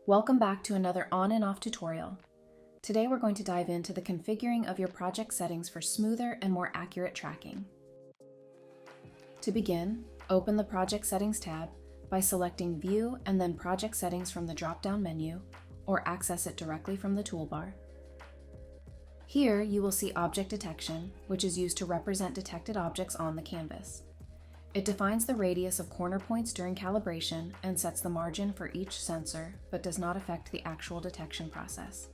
Welcome back to another on and off tutorial. Today we're going to dive into the configuring of your project settings for smoother and more accurate tracking. To begin, open the Project Settings tab by selecting View and then Project Settings from the drop-down menu, or access it directly from the toolbar. Here you will see Object Detection, which is used to represent detected objects on the canvas. It defines the radius of corner points during calibration and sets the margin for each sensor, but does not affect the actual detection process.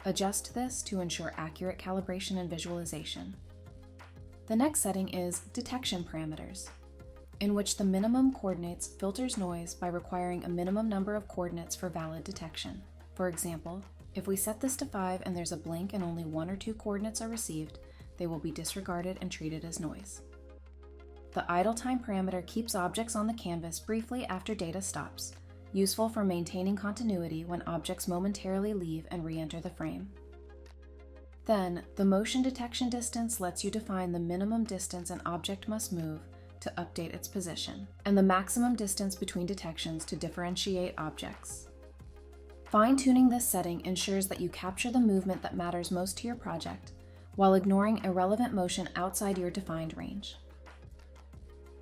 Adjust this to ensure accurate calibration and visualization. The next setting is Detection Parameters, in which the minimum coordinates filters noise by requiring a minimum number of coordinates for valid detection. For example, if we set this to 5 and there's a blink and only 1 or 2 coordinates are received, they will be disregarded and treated as noise. The idle time parameter keeps objects on the canvas briefly after data stops, useful for maintaining continuity when objects momentarily leave and re-enter the frame. Then, the motion detection distance lets you define the minimum distance an object must move to update its position, and the maximum distance between detections to differentiate objects. Fine-tuning this setting ensures that you capture the movement that matters most to your project, while ignoring irrelevant motion outside your defined range.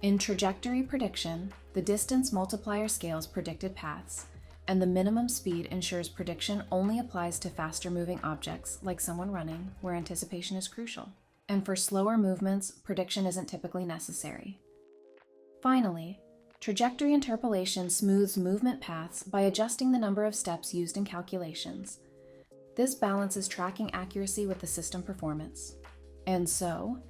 In trajectory prediction, the distance multiplier scales predicted paths, and the minimum speed ensures prediction only applies to faster moving objects, like someone running, where anticipation is crucial. And for slower movements, prediction isn't typically necessary. Finally, trajectory interpolation smooths movement paths by adjusting the number of steps used in calculations. This balances tracking accuracy with the system performance. And so,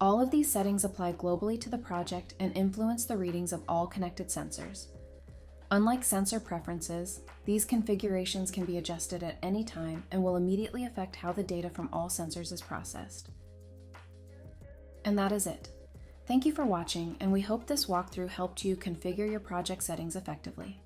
all of these settings apply globally to the project and influence the readings of all connected sensors. Unlike sensor preferences, these configurations can be adjusted at any time and will immediately affect how the data from all sensors is processed. And that is it. Thank you for watching, and we hope this walkthrough helped you configure your project settings effectively.